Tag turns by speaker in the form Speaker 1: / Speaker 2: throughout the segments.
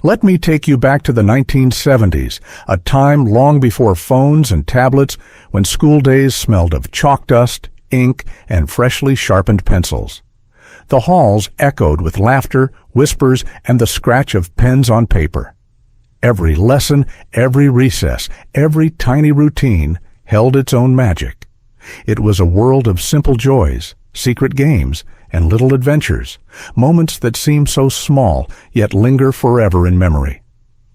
Speaker 1: Let me take you back to the 1970s, a time long before phones and tablets, when school days smelled of chalk dust, ink, and freshly sharpened pencils. The halls echoed with laughter, whispers, and the scratch of pens on paper. Every lesson, every recess, every tiny routine held its own magic. It was a world of simple joys, secret games, and little adventures, moments that seem so small yet linger forever in memory.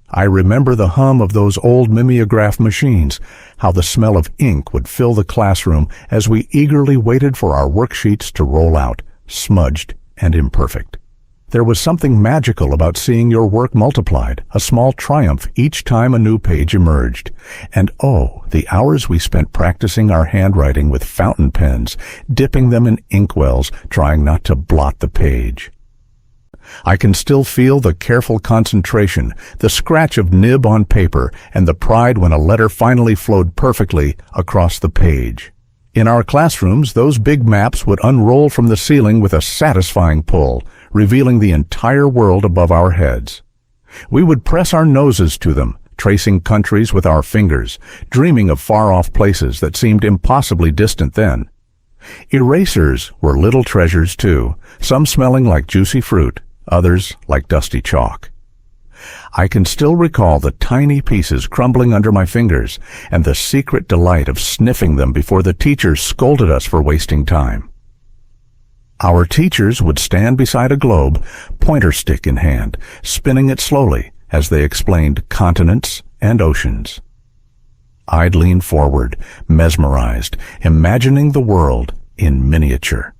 Speaker 1: I remember the hum of those old mimeograph machines, how the smell of ink would fill the classroom as we eagerly waited for our worksheets to roll out, smudged and imperfect. There was something magical about seeing your work multiplied, a small triumph each time a new page emerged. And oh, the hours we spent practicing our handwriting with fountain pens, dipping them in inkwells, trying not to blot the page. I can still feel the careful concentration, the scratch of nib on paper, and the pride when a letter finally flowed perfectly across the page. In our classrooms, those big maps would unroll from the ceiling with a satisfying pull, revealing the entire world above our heads. We would press our noses to them, tracing countries with our fingers, dreaming of far-off places that seemed impossibly distant then. Erasers were little treasures too, some smelling like juicy fruit, others like dusty chalk. I can still recall the tiny pieces crumbling under my fingers and the secret delight of sniffing them before the teachers scolded us for wasting time. Our teachers would stand beside a globe, pointer stick in hand, spinning it slowly as they explained continents and oceans. I'd lean forward, mesmerized, imagining the world in miniature,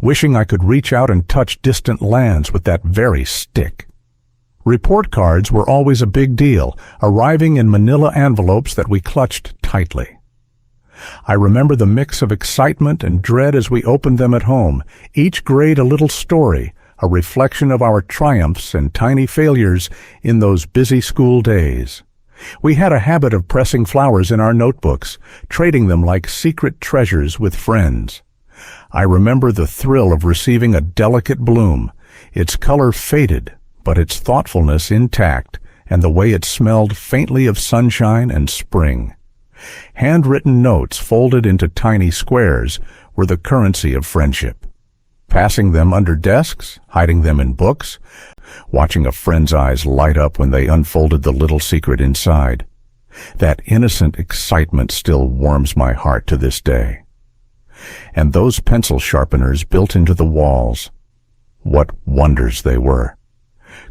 Speaker 1: wishing I could reach out and touch distant lands with that very stick. Report cards were always a big deal, arriving in manila envelopes that we clutched tightly. I remember the mix of excitement and dread as we opened them at home, each grade a little story, a reflection of our triumphs and tiny failures in those busy school days. We had a habit of pressing flowers in our notebooks, trading them like secret treasures with friends. I remember the thrill of receiving a delicate bloom, its color faded, but its thoughtfulness intact, and the way it smelled faintly of sunshine and spring. Handwritten notes folded into tiny squares were the currency of friendship. Passing them under desks, hiding them in books, watching a friend's eyes light up when they unfolded the little secret inside. That innocent excitement still warms my heart to this day. And those pencil sharpeners built into the walls, what wonders they were.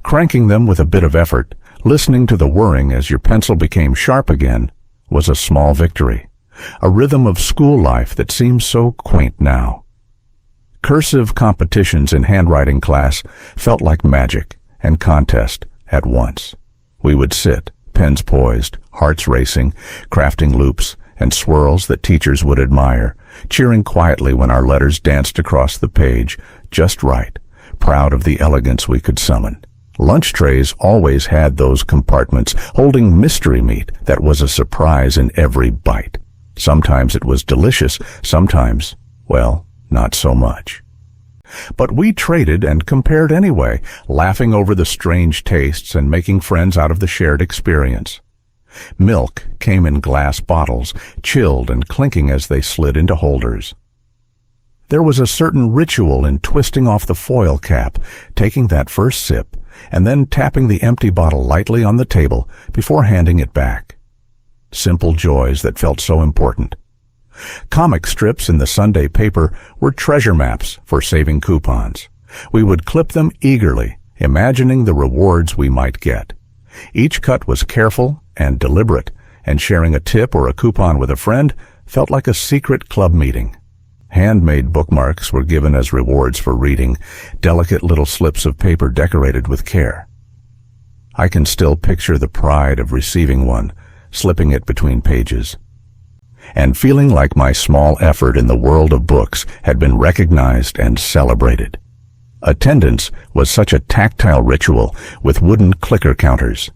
Speaker 1: Cranking them with a bit of effort, listening to the whirring as your pencil became sharp again, was a small victory, a rhythm of school life that seems so quaint now. Cursive competitions in handwriting class felt like magic and contest at once. We would sit, pens poised, hearts racing, crafting loops and swirls that teachers would admire, cheering quietly when our letters danced across the page, just right, proud of the elegance we could summon. Lunch trays always had those compartments holding mystery meat that was a surprise in every bite. Sometimes it was delicious, sometimes, well, not so much. But we traded and compared anyway, laughing over the strange tastes and making friends out of the shared experience. Milk came in glass bottles, chilled and clinking as they slid into holders. There was a certain ritual in twisting off the foil cap, taking that first sip, and then tapping the empty bottle lightly on the table before handing it back. Simple joys that felt so important. Comic strips in the Sunday paper were treasure maps for saving coupons. We would clip them eagerly, imagining the rewards we might get. Each cut was careful and deliberate, and sharing a tip or a coupon with a friend felt like a secret club meeting. Handmade bookmarks were given as rewards for reading, delicate little slips of paper decorated with care. I can still picture the pride of receiving one, slipping it between pages, and feeling like my small effort in the world of books had been recognized and celebrated. Attendance was such a tactile ritual with wooden clicker counters.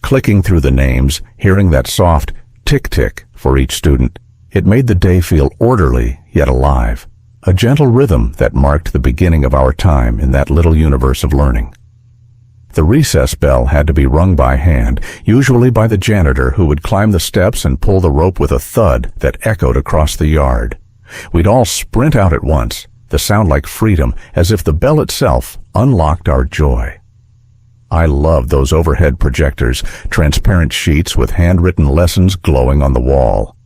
Speaker 1: Clicking through the names, hearing that soft tick-tick for each student, it made the day feel orderly yet alive, a gentle rhythm that marked the beginning of our time in that little universe of learning. The recess bell had to be rung by hand, usually by the janitor who would climb the steps and pull the rope with a thud that echoed across the yard. We'd all sprint out at once, the sound like freedom, as if the bell itself unlocked our joy. I loved those overhead projectors, transparent sheets with handwritten lessons glowing on the wall.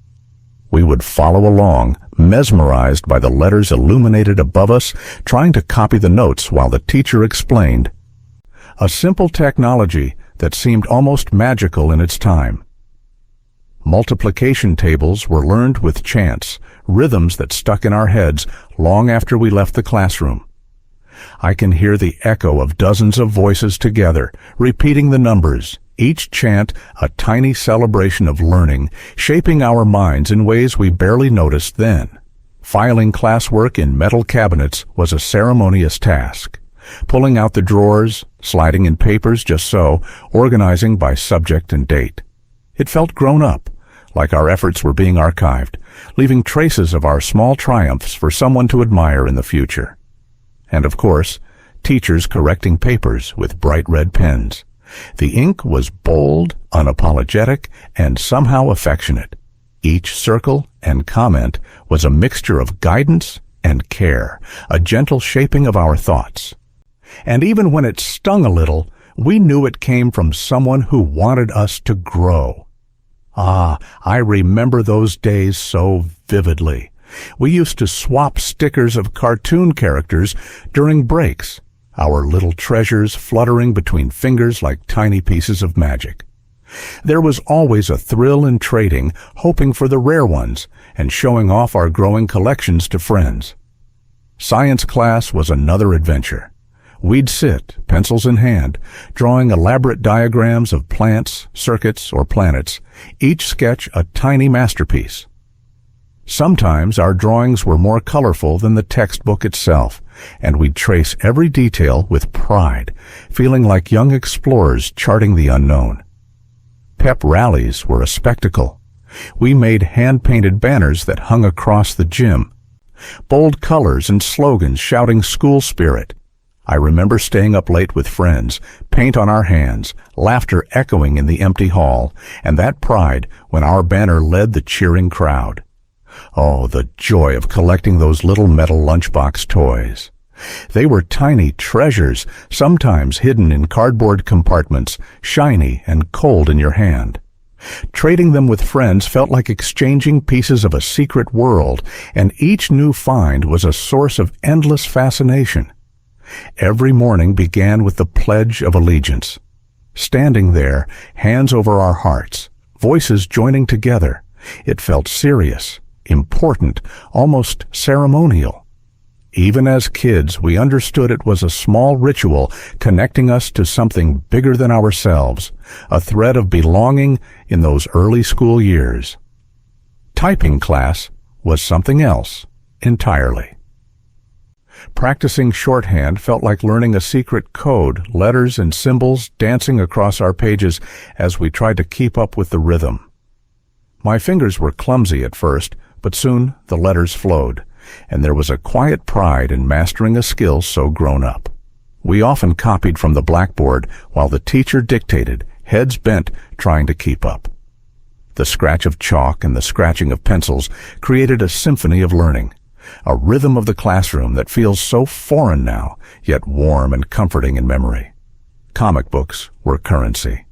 Speaker 1: We would follow along, mesmerized by the letters illuminated above us, trying to copy the notes while the teacher explained. A simple technology that seemed almost magical in its time. Multiplication tables were learned with chants, rhythms that stuck in our heads long after we left the classroom. I can hear the echo of dozens of voices together, repeating the numbers, each chant a tiny celebration of learning, shaping our minds in ways we barely noticed then. Filing classwork in metal cabinets was a ceremonious task. Pulling out the drawers, sliding in papers just so, organizing by subject and date. It felt grown up, like our efforts were being archived, leaving traces of our small triumphs for someone to admire in the future. And of course, teachers correcting papers with bright red pens. The ink was bold, unapologetic, and somehow affectionate. Each circle and comment was a mixture of guidance and care, a gentle shaping of our thoughts. And even when it stung a little, we knew it came from someone who wanted us to grow. Ah, I remember those days so vividly. We used to swap stickers of cartoon characters during breaks, our little treasures fluttering between fingers like tiny pieces of magic. There was always a thrill in trading, hoping for the rare ones, and showing off our growing collections to friends. Science class was another adventure. We'd sit, pencils in hand, drawing elaborate diagrams of plants, circuits, or planets, each sketch a tiny masterpiece. Sometimes our drawings were more colorful than the textbook itself, and we'd trace every detail with pride, feeling like young explorers charting the unknown. Pep rallies were a spectacle. We made hand-painted banners that hung across the gym, bold colors and slogans shouting school spirit. I remember staying up late with friends, paint on our hands, laughter echoing in the empty hall, and that pride when our banner led the cheering crowd. Oh, the joy of collecting those little metal lunchbox toys. They were tiny treasures, sometimes hidden in cardboard compartments, shiny and cold in your hand. Trading them with friends felt like exchanging pieces of a secret world, and each new find was a source of endless fascination. Every morning began with the Pledge of Allegiance. Standing there, hands over our hearts, voices joining together, it felt serious, important, almost ceremonial. Even as kids, we understood it was a small ritual connecting us to something bigger than ourselves, a thread of belonging in those early school years. Typing class was something else entirely. Practicing shorthand felt like learning a secret code, letters and symbols dancing across our pages as we tried to keep up with the rhythm. My fingers were clumsy at first, but soon the letters flowed, and there was a quiet pride in mastering a skill so grown up. We often copied from the blackboard while the teacher dictated, heads bent, trying to keep up. The scratch of chalk and the scratching of pencils created a symphony of learning, a rhythm of the classroom that feels so foreign now, yet warm and comforting in memory. Comic books were currency,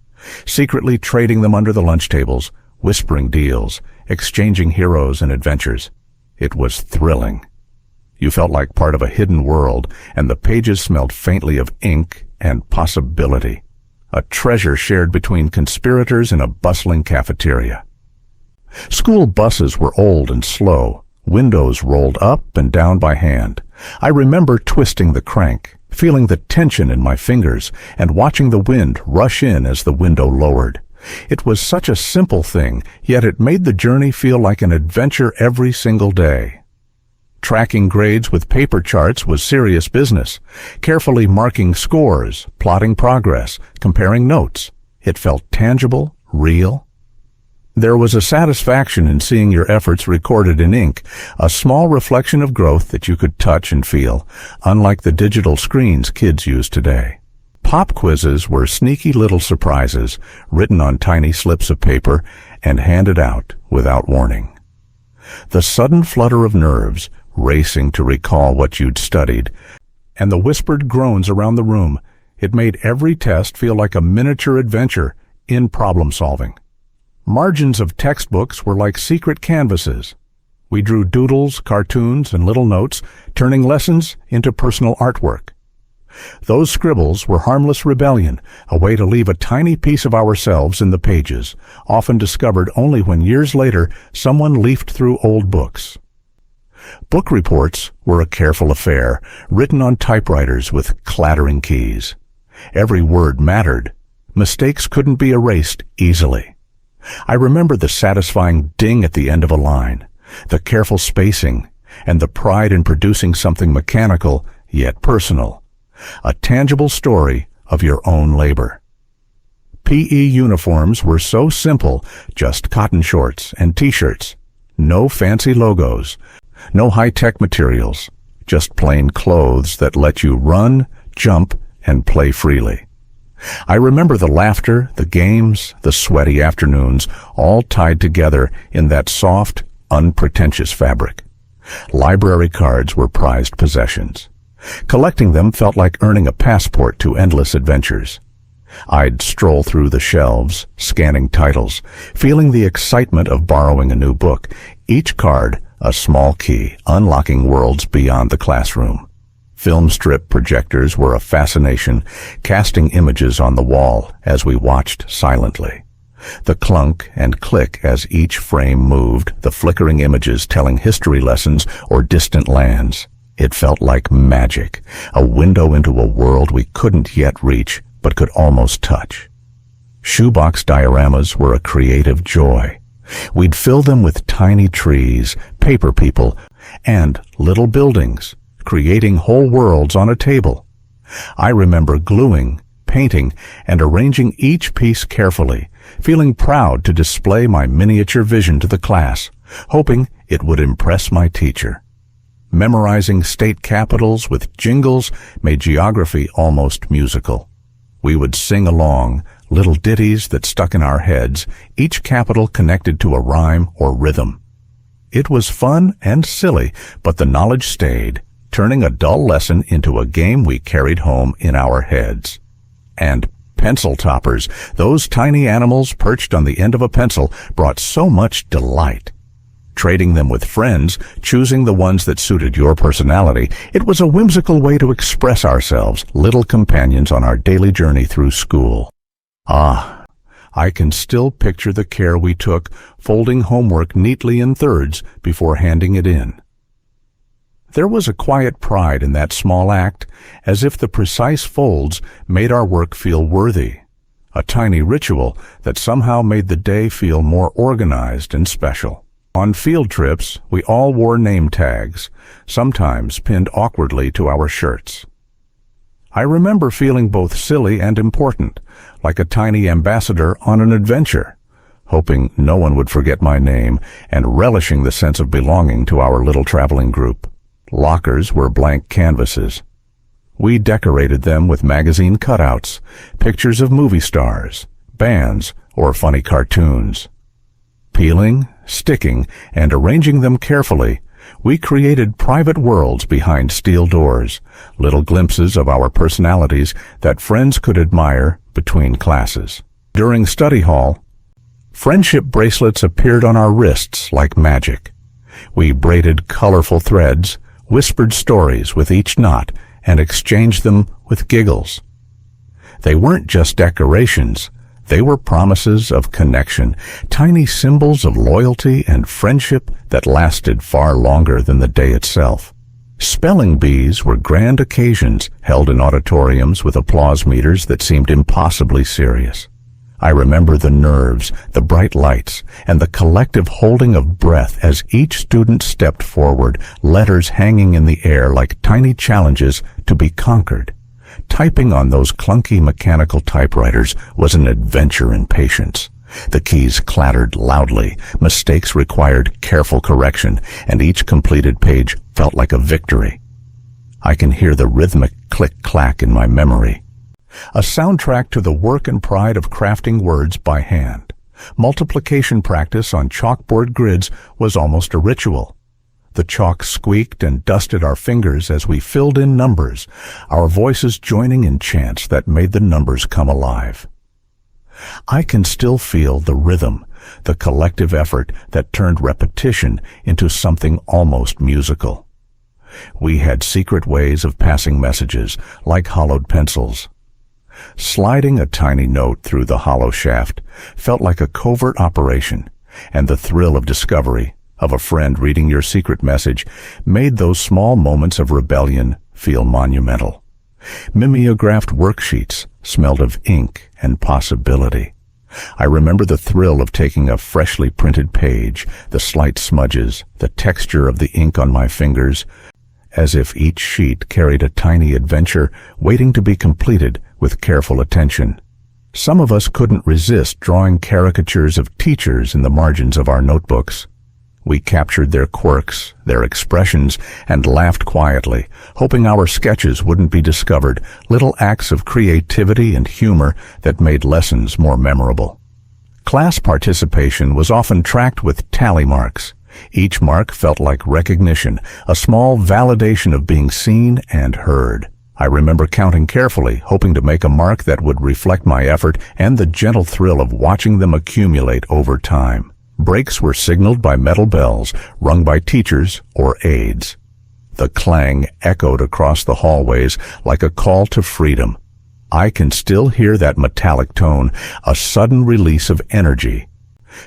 Speaker 1: secretly trading them under the lunch tables, whispering deals, exchanging heroes and adventures. It was thrilling. You felt like part of a hidden world, and the pages smelled faintly of ink and possibility, a treasure shared between conspirators in a bustling cafeteria. School buses were old and slow, windows rolled up and down by hand. I remember twisting the crank, feeling the tension in my fingers, and watching the wind rush in as the window lowered. It was such a simple thing, yet it made the journey feel like an adventure every single day. Tracking grades with paper charts was serious business, carefully marking scores, plotting progress, comparing notes. It felt tangible, real. There was a satisfaction in seeing your efforts recorded in ink, a small reflection of growth that you could touch and feel, unlike the digital screens kids use today. Pop quizzes were sneaky little surprises written on tiny slips of paper and handed out without warning. The sudden flutter of nerves, racing to recall what you'd studied, and the whispered groans around the room, it made every test feel like a miniature adventure in problem-solving. Margins of textbooks were like secret canvases. We drew doodles, cartoons, and little notes, turning lessons into personal artwork. Those scribbles were harmless rebellion, a way to leave a tiny piece of ourselves in the pages, often discovered only when years later someone leafed through old books. Book reports were a careful affair, written on typewriters with clattering keys. Every word mattered. Mistakes couldn't be erased easily. I remember the satisfying ding at the end of a line, the careful spacing, and the pride in producing something mechanical yet personal. A tangible story of your own labor. PE uniforms were so simple, just cotton shorts and t-shirts. No fancy logos, no high-tech materials, just plain clothes that let you run, jump, and play freely. I remember the laughter, the games, the sweaty afternoons, all tied together in that soft, unpretentious fabric. Library cards were prized possessions. Collecting them felt like earning a passport to endless adventures. I'd stroll through the shelves, scanning titles, feeling the excitement of borrowing a new book, each card a small key, unlocking worlds beyond the classroom. Film strip projectors were a fascination, casting images on the wall as we watched silently. The clunk and click as each frame moved, the flickering images telling history lessons or distant lands. It felt like magic, a window into a world we couldn't yet reach, but could almost touch. Shoebox dioramas were a creative joy. We'd fill them with tiny trees, paper people, and little buildings, creating whole worlds on a table. I remember gluing, painting, and arranging each piece carefully, feeling proud to display my miniature vision to the class, hoping it would impress my teacher. Memorizing state capitals with jingles made geography almost musical. We would sing along, little ditties that stuck in our heads, each capital connected to a rhyme or rhythm. It was fun and silly, but the knowledge stayed, turning a dull lesson into a game we carried home in our heads. And pencil toppers, those tiny animals perched on the end of a pencil, brought so much delight. Trading them with friends, choosing the ones that suited your personality, it was a whimsical way to express ourselves, little companions on our daily journey through school. Ah, I can still picture the care we took, folding homework neatly in thirds before handing it in. There was a quiet pride in that small act, as if the precise folds made our work feel worthy, a tiny ritual that somehow made the day feel more organized and special. On field trips, we all wore name tags, sometimes pinned awkwardly to our shirts. I remember feeling both silly and important, like a tiny ambassador on an adventure, hoping no one would forget my name and relishing the sense of belonging to our little traveling group. Lockers were blank canvases. We decorated them with magazine cutouts, pictures of movie stars, bands, or funny cartoons. Peeling, sticking, and arranging them carefully, we created private worlds behind steel doors, little glimpses of our personalities that friends could admire between classes. During study hall, friendship bracelets appeared on our wrists like magic. We braided colorful threads, whispered stories with each knot, and exchanged them with giggles. They weren't just decorations. They were promises of connection, tiny symbols of loyalty and friendship that lasted far longer than the day itself. Spelling bees were grand occasions held in auditoriums with applause meters that seemed impossibly serious. I remember the nerves, the bright lights, and the collective holding of breath as each student stepped forward, letters hanging in the air like tiny challenges to be conquered. Typing on those clunky mechanical typewriters was an adventure in patience. The keys clattered loudly, mistakes required careful correction, and each completed page felt like a victory. I can hear the rhythmic click-clack in my memory. A soundtrack to the work and pride of crafting words by hand. Multiplication practice on chalkboard grids was almost a ritual. The chalk squeaked and dusted our fingers as we filled in numbers, our voices joining in chants that made the numbers come alive. I can still feel the rhythm, the collective effort that turned repetition into something almost musical. We had secret ways of passing messages, like hollowed pencils. Sliding a tiny note through the hollow shaft felt like a covert operation, and the thrill of discovery, of a friend reading your secret message, made those small moments of rebellion feel monumental. Mimeographed worksheets smelled of ink and possibility. I remember the thrill of taking a freshly printed page, the slight smudges, the texture of the ink on my fingers, as if each sheet carried a tiny adventure waiting to be completed with careful attention. Some of us couldn't resist drawing caricatures of teachers in the margins of our notebooks. We captured their quirks, their expressions, and laughed quietly, hoping our sketches wouldn't be discovered, little acts of creativity and humor that made lessons more memorable. Class participation was often tracked with tally marks. Each mark felt like recognition, a small validation of being seen and heard. I remember counting carefully, hoping to make a mark that would reflect my effort and the gentle thrill of watching them accumulate over time. Breaks were signaled by metal bells, rung by teachers or aides. The clang echoed across the hallways like a call to freedom. I can still hear that metallic tone, a sudden release of energy,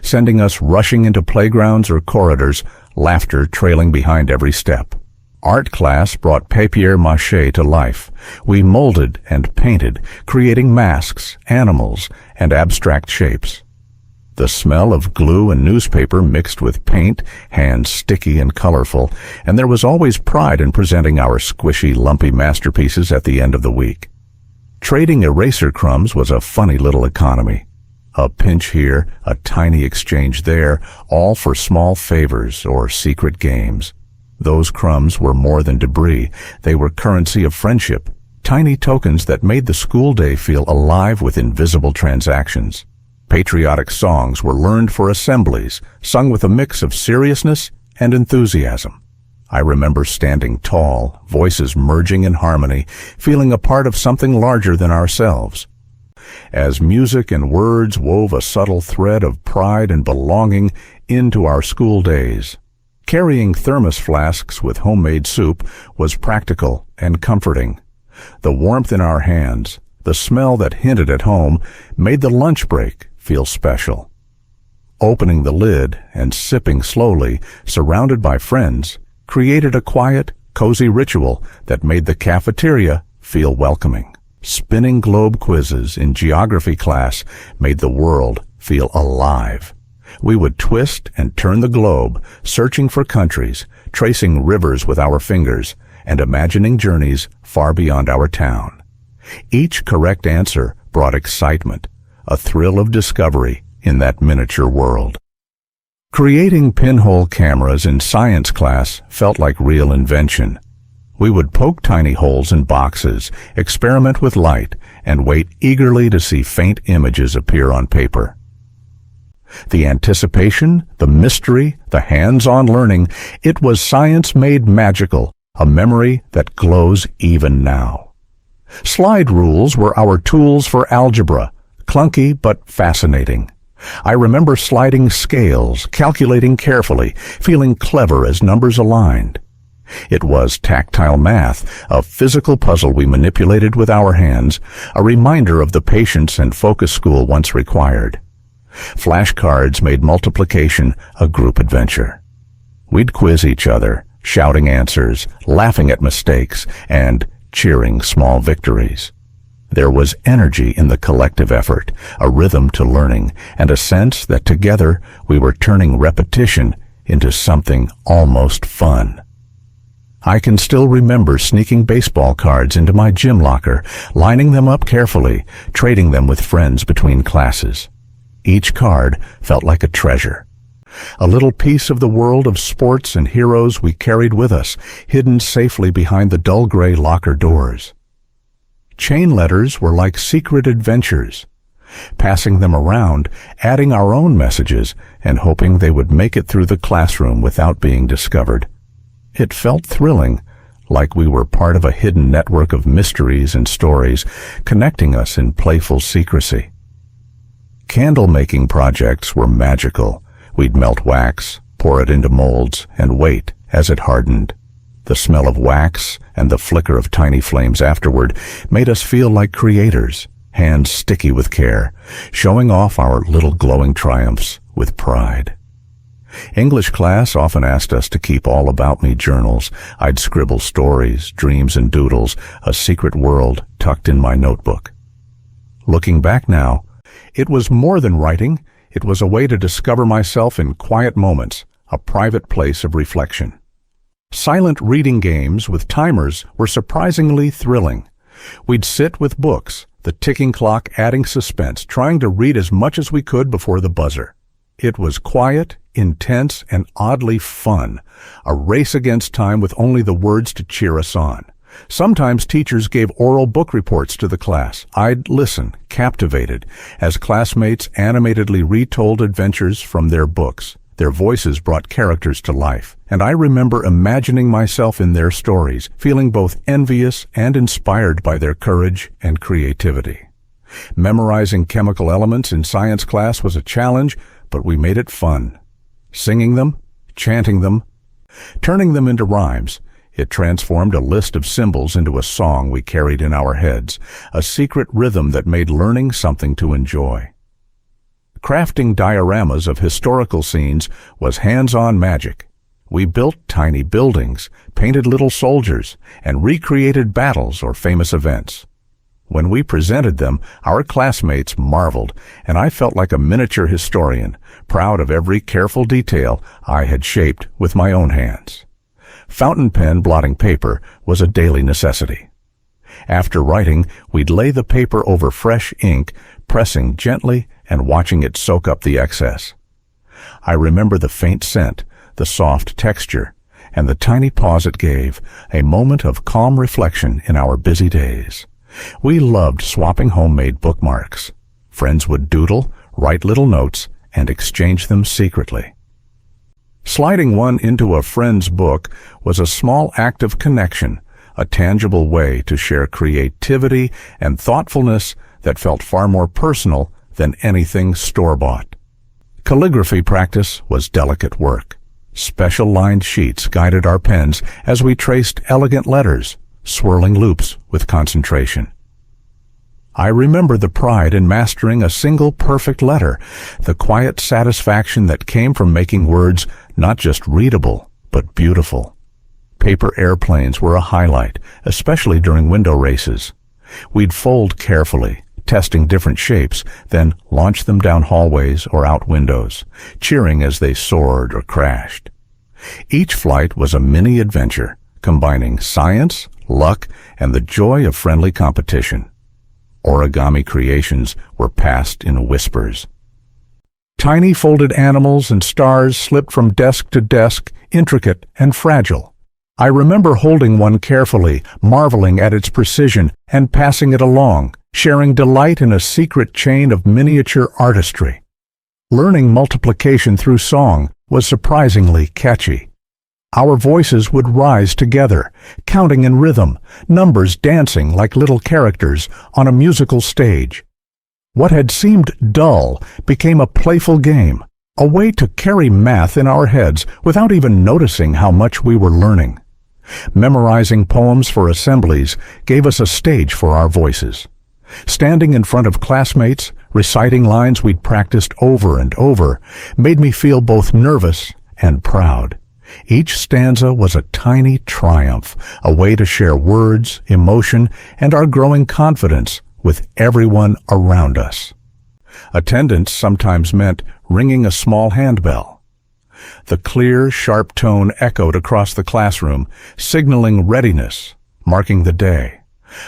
Speaker 1: sending us rushing into playgrounds or corridors, laughter trailing behind every step. Art class brought papier-mâché to life. We molded and painted, creating masks, animals, and abstract shapes. The smell of glue and newspaper mixed with paint, hands sticky and colorful, and there was always pride in presenting our squishy, lumpy masterpieces at the end of the week. Trading eraser crumbs was a funny little economy. A pinch here, a tiny exchange there, all for small favors or secret games. Those crumbs were more than debris. They were currency of friendship, tiny tokens that made the school day feel alive with invisible transactions. Patriotic songs were learned for assemblies, sung with a mix of seriousness and enthusiasm. I remember standing tall, voices merging in harmony, feeling a part of something larger than ourselves. As music and words wove a subtle thread of pride and belonging into our school days. Carrying thermos flasks with homemade soup was practical and comforting. The warmth in our hands, the smell that hinted at home, made the lunch break feel special. Opening the lid and sipping slowly, surrounded by friends, created a quiet, cozy ritual that made the cafeteria feel welcoming. Spinning globe quizzes in geography class made the world feel alive. We would twist and turn the globe, searching for countries, tracing rivers with our fingers, and imagining journeys far beyond our town. Each correct answer brought excitement, a thrill of discovery in that miniature world. Creating pinhole cameras in science class felt like real invention. We would poke tiny holes in boxes, experiment with light, and wait eagerly to see faint images appear on paper. The anticipation, the mystery, the hands-on learning, it was science made magical, a memory that glows even now. Slide rules were our tools for algebra, clunky but fascinating. I remember sliding scales, calculating carefully, feeling clever as numbers aligned. It was tactile math, a physical puzzle we manipulated with our hands, a reminder of the patience and focus school once required. Flashcards made multiplication a group adventure. We'd quiz each other, shouting answers, laughing at mistakes, and cheering small victories. There was energy in the collective effort, a rhythm to learning, and a sense that together we were turning repetition into something almost fun. I can still remember sneaking baseball cards into my gym locker, lining them up carefully, trading them with friends between classes. Each card felt like a treasure. A little piece of the world of sports and heroes we carried with us, hidden safely behind the dull gray locker doors. Chain letters were like secret adventures, passing them around, adding our own messages, and hoping they would make it through the classroom without being discovered. It felt thrilling, like we were part of a hidden network of mysteries and stories, connecting us in playful secrecy. Candle-making projects were magical. We'd melt wax, pour it into molds, and wait as it hardened. The smell of wax and the flicker of tiny flames afterward made us feel like creators, hands sticky with care, showing off our little glowing triumphs with pride. English class often asked us to keep all about me journals. I'd scribble stories, dreams, and doodles, a secret world tucked in my notebook. Looking back now, it was more than writing. It was a way to discover myself in quiet moments, a private place of reflection. Silent reading games with timers were surprisingly thrilling. We'd sit with books, the ticking clock adding suspense, trying to read as much as we could before the buzzer. It was quiet, intense, and oddly fun, a race against time with only the words to cheer us on. Sometimes teachers gave oral book reports to the class. I'd listen, captivated, as classmates animatedly retold adventures from their books. Their voices brought characters to life, and I remember imagining myself in their stories, feeling both envious and inspired by their courage and creativity. Memorizing chemical elements in science class was a challenge, but we made it fun. Singing them, chanting them, turning them into rhymes, it transformed a list of symbols into a song we carried in our heads, a secret rhythm that made learning something to enjoy. Crafting dioramas of historical scenes was hands-on magic. We built tiny buildings, painted little soldiers, and recreated battles or famous events. When we presented them, our classmates marveled, and I felt like a miniature historian, proud of every careful detail I had shaped with my own hands. Fountain pen blotting paper was a daily necessity. After writing, we'd lay the paper over fresh ink, pressing gently and watching it soak up the excess. I remember the faint scent, the soft texture, and the tiny pause it gave, a moment of calm reflection in our busy days. We loved swapping homemade bookmarks. Friends would doodle, write little notes, and exchange them secretly. Sliding one into a friend's book was a small act of connection, a tangible way to share creativity and thoughtfulness that felt far more personal than anything store-bought. Calligraphy practice was delicate work. Special lined sheets guided our pens as we traced elegant letters, swirling loops with concentration. I remember the pride in mastering a single perfect letter, the quiet satisfaction that came from making words not just readable, but beautiful. Paper airplanes were a highlight, especially during window races. We'd fold carefully, testing different shapes, then launch them down hallways or out windows, cheering as they soared or crashed. Each flight was a mini adventure, combining science, luck, and the joy of friendly competition. Origami creations were passed in whispers. Tiny folded animals and stars slipped from desk to desk, intricate and fragile. I remember holding one carefully, marveling at its precision, and passing it along, sharing delight in a secret chain of miniature artistry. Learning multiplication through song was surprisingly catchy. Our voices would rise together, counting in rhythm, numbers dancing like little characters on a musical stage. What had seemed dull became a playful game, a way to carry math in our heads without even noticing how much we were learning. Memorizing poems for assemblies gave us a stage for our voices. Standing in front of classmates, reciting lines we'd practiced over and over, made me feel both nervous and proud. Each stanza was a tiny triumph, a way to share words, emotion, and our growing confidence with everyone around us. Attendance sometimes meant ringing a small handbell. The clear, sharp tone echoed across the classroom, signaling readiness, marking the day.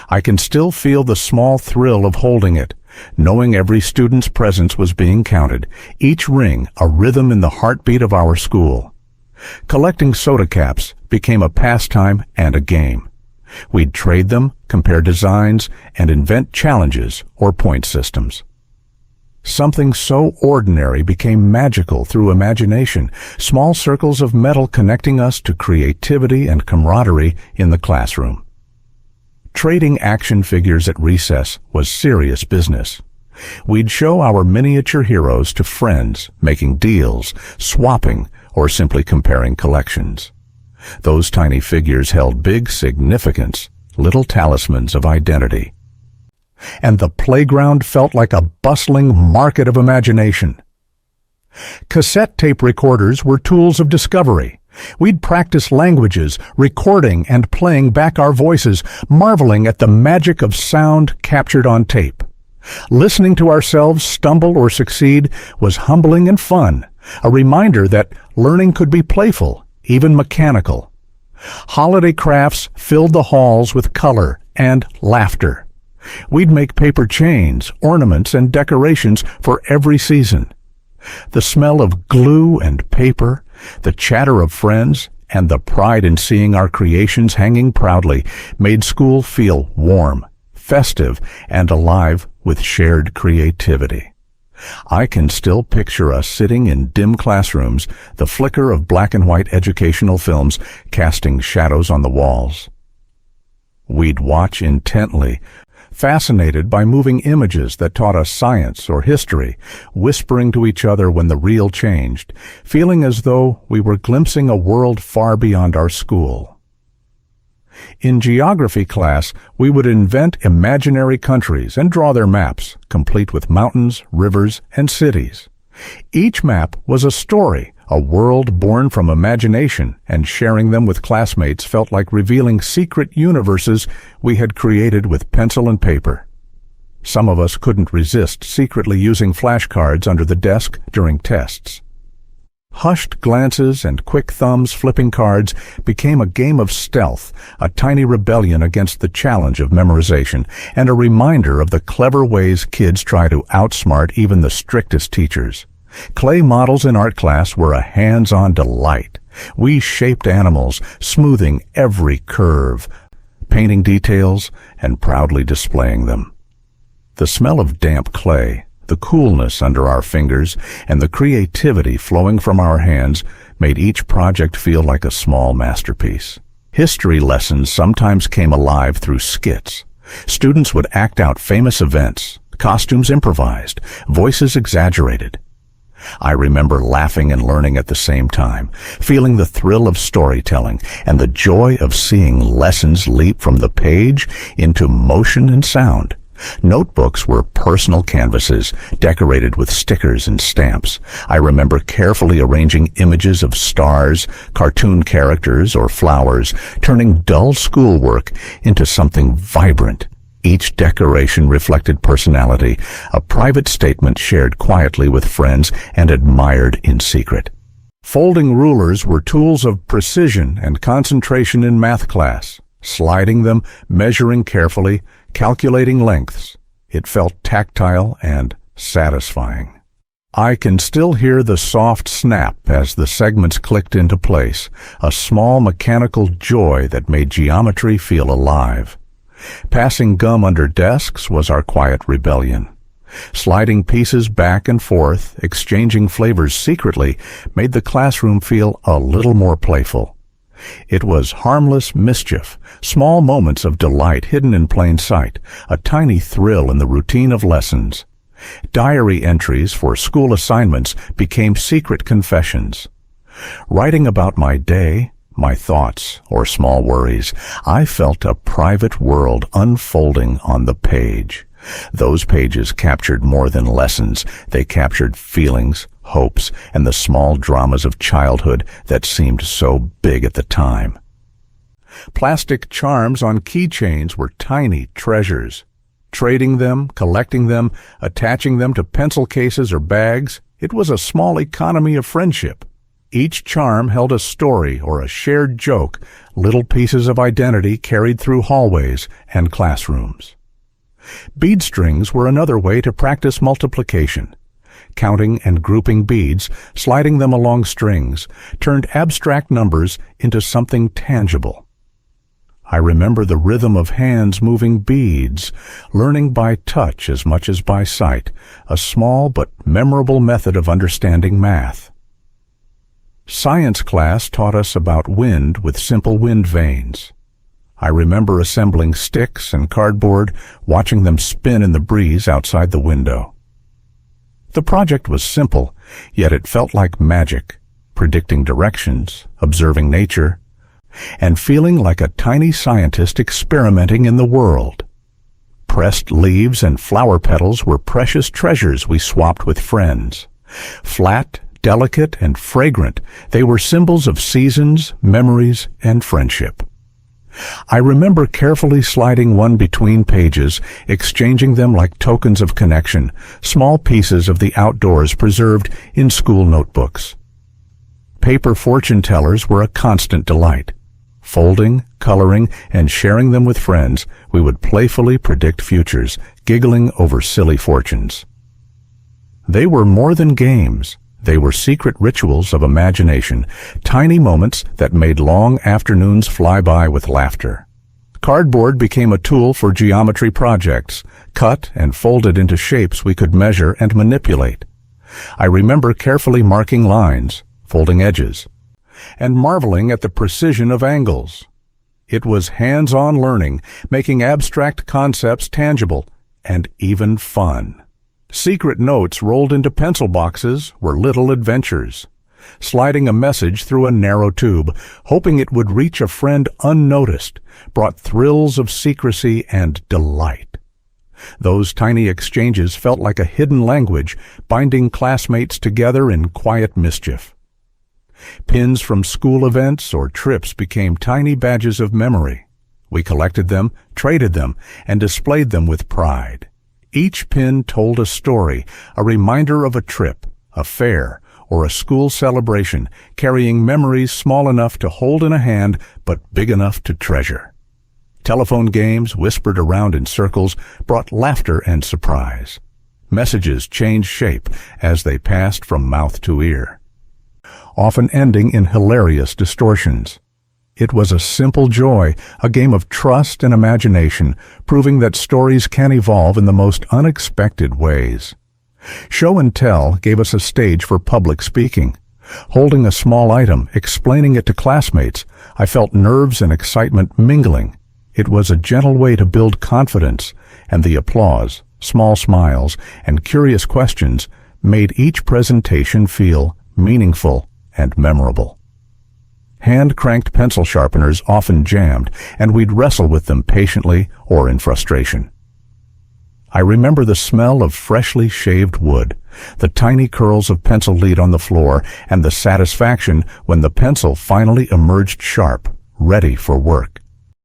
Speaker 1: I can still feel the small thrill of holding it, knowing every student's presence was being counted, each ring a rhythm in the heartbeat of our school. Collecting soda caps became a pastime and a game. We'd trade them, compare designs, and invent challenges or point systems. Something so ordinary became magical through imagination, small circles of metal connecting us to creativity and camaraderie in the classroom. Trading action figures at recess was serious business. We'd show our miniature heroes to friends, making deals, swapping, or simply comparing collections. Those tiny figures held big significance, little talismans of identity. And the playground felt like a bustling market of imagination. Cassette tape recorders were tools of discovery. We'd practice languages, recording and playing back our voices, marveling at the magic of sound captured on tape. Listening to ourselves stumble or succeed was humbling and fun, a reminder that learning could be playful, even mechanical. Holiday crafts filled the halls with color and laughter. We'd make paper chains, ornaments, and decorations for every season. The smell of glue and paper, the chatter of friends, and the pride in seeing our creations hanging proudly made school feel warm, festive, and alive with shared creativity. I can still picture us sitting in dim classrooms, the flicker of black and white educational films casting shadows on the walls. We'd watch intently, fascinated by moving images that taught us science or history, whispering to each other when the reel changed, feeling as though we were glimpsing a world far beyond our school. In geography class, we would invent imaginary countries and draw their maps, complete with mountains, rivers, and cities. Each map was a story, a world born from imagination, and sharing them with classmates felt like revealing secret universes we had created with pencil and paper. Some of us couldn't resist secretly using flashcards under the desk during tests. Hushed glances and quick thumbs flipping cards became a game of stealth, a tiny rebellion against the challenge of memorization, and a reminder of the clever ways kids try to outsmart even the strictest teachers. Clay models in art class were a hands-on delight. We shaped animals, smoothing every curve, painting details, and proudly displaying them. The smell of damp clay, the coolness under our fingers, and the creativity flowing from our hands made each project feel like a small masterpiece. History lessons sometimes came alive through skits. Students would act out famous events, costumes improvised, voices exaggerated. I remember laughing and learning at the same time, feeling the thrill of storytelling and the joy of seeing lessons leap from the page into motion and sound. Notebooks were personal canvases, decorated with stickers and stamps. I remember carefully arranging images of stars, cartoon characters, or flowers, turning dull schoolwork into something vibrant. Each decoration reflected personality, a private statement shared quietly with friends and admired in secret. Folding rulers were tools of precision and concentration in math class. Sliding them, measuring carefully, calculating lengths. It felt tactile and satisfying. I can still hear the soft snap as the segments clicked into place, a small mechanical joy that made geometry feel alive. Passing gum under desks was our quiet rebellion. Sliding pieces back and forth, exchanging flavors secretly, made the classroom feel a little more playful. It was harmless mischief, small moments of delight hidden in plain sight, a tiny thrill in the routine of lessons. Diary entries for school assignments became secret confessions. Writing about my day, my thoughts, or small worries, I felt a private world unfolding on the page. Those pages captured more than lessons. They captured feelings, hopes, and the small dramas of childhood that seemed so big at the time. Plastic charms on keychains were tiny treasures. Trading them, collecting them, attaching them to pencil cases or bags, it was a small economy of friendship. Each charm held a story or a shared joke, little pieces of identity carried through hallways and classrooms. Bead strings were another way to practice multiplication. Counting and grouping beads, sliding them along strings, turned abstract numbers into something tangible. I remember the rhythm of hands moving beads, learning by touch as much as by sight, a small but memorable method of understanding math. Science class taught us about wind with simple wind vanes. I remember assembling sticks and cardboard, watching them spin in the breeze outside the window. The project was simple, yet it felt like magic, predicting directions, observing nature, and feeling like a tiny scientist experimenting in the world. Pressed leaves and flower petals were precious treasures we swapped with friends. Flat, delicate, and fragrant, they were symbols of seasons, memories, and friendship. I remember carefully sliding one between pages, exchanging them like tokens of connection, small pieces of the outdoors preserved in school notebooks. Paper fortune tellers were a constant delight. Folding, coloring, and sharing them with friends, we would playfully predict futures, giggling over silly fortunes. They were more than games. They were secret rituals of imagination, tiny moments that made long afternoons fly by with laughter. Cardboard became a tool for geometry projects, cut and folded into shapes we could measure and manipulate. I remember carefully marking lines, folding edges, and marveling at the precision of angles. It was hands-on learning, making abstract concepts tangible and even fun. Secret notes rolled into pencil boxes were little adventures. Sliding a message through a narrow tube, hoping it would reach a friend unnoticed, brought thrills of secrecy and delight. Those tiny exchanges felt like a hidden language, binding classmates together in quiet mischief. Pins from school events or trips became tiny badges of memory. We collected them, traded them, and displayed them with pride. Each pin told a story, a reminder of a trip, a fair, or a school celebration, carrying memories small enough to hold in a hand but big enough to treasure. Telephone games, whispered around in circles, brought laughter and surprise. Messages changed shape as they passed from mouth to ear, often ending in hilarious distortions. It was a simple joy, a game of trust and imagination, proving that stories can evolve in the most unexpected ways. Show and Tell gave us a stage for public speaking. Holding a small item, explaining it to classmates, I felt nerves and excitement mingling. It was a gentle way to build confidence, and the applause, small smiles, and curious questions made each presentation feel meaningful and memorable. Hand-cranked pencil sharpeners often jammed, and we'd wrestle with them patiently or in frustration. I remember the smell of freshly shaved wood, the tiny curls of pencil lead on the floor, and the satisfaction when the pencil finally emerged sharp, ready for work.